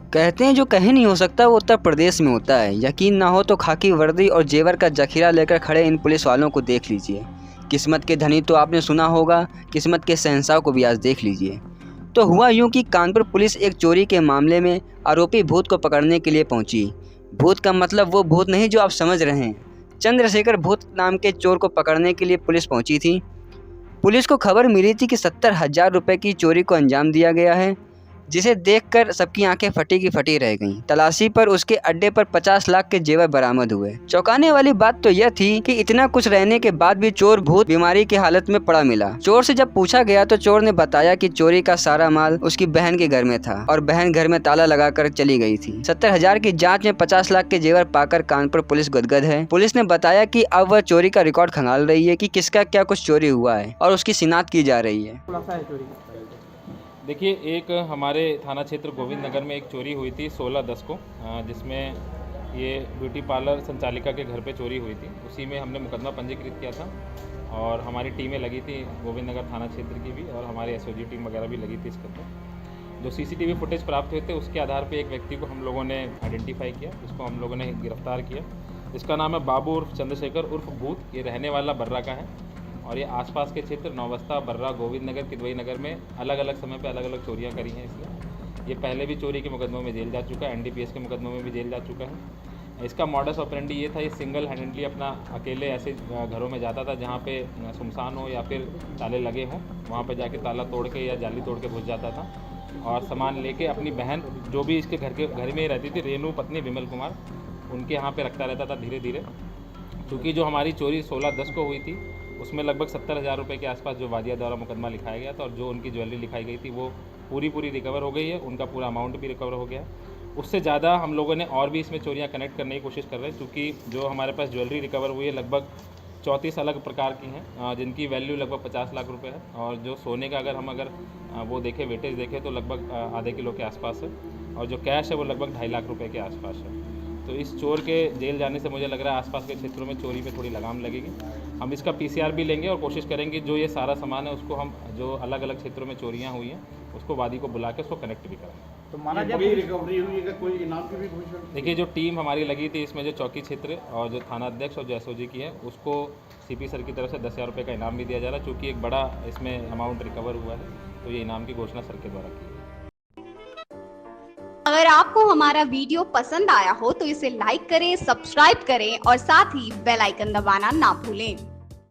कहते हैं जो कहीं नहीं हो सकता वो उत्तर प्रदेश में होता है। यकीन ना हो तो खाकी वर्दी और जेवर का जखीरा लेकर खड़े इन पुलिस वालों को देख लीजिए। किस्मत के धनी तो आपने सुना होगा, किस्मत के शहंशाह को भी आज देख लीजिए। तो हुआ यूं कि कानपुर पुलिस एक चोरी के मामले में आरोपी भूत को पकड़ने के लिए पहुंची। भूत का मतलब वो भूत नहीं जो आप समझ रहे हैं। चंद्रशेखर भूत नाम के चोर को पकड़ने के लिए पुलिस पहुंची थी। पुलिस को खबर मिली थी कि 70,000 रुपये की चोरी को अंजाम दिया गया है, जिसे देखकर सबकी आंखें फटी की फटी रह गईं। तलाशी पर उसके अड्डे पर 50 लाख के जेवर बरामद हुए। चौंकाने वाली बात तो यह थी कि इतना कुछ रहने के बाद भी चोर भूत बीमारी की हालत में पड़ा मिला। चोर से जब पूछा गया तो चोर ने बताया कि चोरी का सारा माल उसकी बहन के घर में था और बहन घर में ताला लगाकर चली गई थी। 70,000 की जाँच में 50 लाख के जेवर पाकर कानपुर पुलिस गदगद है। पुलिस ने बताया कि अब वह चोरी का रिकॉर्ड खंगाल रही है कि किसका क्या कुछ चोरी हुआ है और उसकी शिनाख्त की जा रही है। देखिए, एक हमारे थाना क्षेत्र गोविंद नगर में एक चोरी हुई थी 16/10 को, जिसमें ये ब्यूटी पार्लर संचालिका के घर पे चोरी हुई थी। उसी में हमने मुकदमा पंजीकृत किया था और हमारी टीमें लगी थी गोविंद नगर थाना क्षेत्र की भी, और हमारी एसओजी टीम वगैरह भी लगी थी इसके अंदर। जो सीसीटीवी फुटेज प्राप्त हुए थे उसके आधार पर एक व्यक्ति को हम लोगों ने आइडेंटिफाई किया, जिसको हम लोगों ने गिरफ्तार किया। इसका नाम है बाबू उर्फ चंद्रशेखर उर्फ भूत। ये रहने वाला बर्रा का है और ये आसपास के क्षेत्र नौबस्ता, बर्रा, गोविंद नगर, किदवई नगर में अलग अलग समय पे अलग अलग चोरियां करी हैं इसने। ये पहले भी चोरी के मुकदमों में जेल जा चुका है, एनडीपीएस के मुकदमों में भी जेल जा चुका है। इसका मॉडस ऑपरेंडी ये था, ये सिंगल हैंडेडली अपना अकेले ऐसे घरों में जाता था जहाँ पे सुनसान हो या फिर ताले लगे हों, वहाँ पर जाके ताला तोड़ के या जाली तोड़ के घुस जाता था और सामान लेके अपनी बहन जो भी इसके घर में ही रहती थी, रेनू पत्नी विमल कुमार, उनके यहाँ पे रखता रहता था धीरे धीरे। क्योंकि जो हमारी चोरी 16/10 को हुई थी उसमें लगभग 70,000 रुपये के आसपास जो वादिया द्वारा मुकदमा लिखाया गया था और जो उनकी ज्वेलरी लिखाई गई थी वो पूरी रिकवर हो गई है, उनका पूरा अमाउंट भी रिकवर हो गया। उससे ज़्यादा हम लोगों ने और भी इसमें चोरियां कनेक्ट करने की कोशिश कर रहे हैं, क्योंकि जो हमारे पास ज्वेलरी रिकवर हुई है लगभग 34 अलग प्रकार की हैं, जिनकी वैल्यू लगभग 50 लाख रुपये है। और जो सोने का अगर वो देखें, वेटेज देखें तो लगभग आधे किलो के आसपास है, और जो कैश है वो लगभग 2.5 लाख रुपये के आसपास है। तो इस चोर के जेल जाने से मुझे लग रहा है आसपास के क्षेत्रों में चोरी पे थोड़ी लगाम लगेगी। हम इसका पीसीआर भी लेंगे और कोशिश करेंगे जो ये सारा सामान है उसको हम जो अलग अलग क्षेत्रों में चोरियां हुई हैं उसको वादी को बुला के उसको कनेक्ट भी करेंगे। तो माना जब रिकवरी हुई है, कोई इनाम की भी घोषणा? देखिए, जो टीम हमारी लगी थी इसमें जो चौकी क्षेत्र और जो थाना अध्यक्ष और जो एसओजी की है उसको सीपी सर की तरफ से 10,000 रुपये का इनाम भी दिया जा रहा है, चूँकि एक बड़ा इसमें अमाउंट रिकवर हुआ है, तो ये इनाम की घोषणा सर के द्वारा की है। अगर आपको हमारा वीडियो पसंद आया हो तो इसे लाइक करें, सब्सक्राइब करें और साथ ही बेल आइकन दबाना ना भूलें।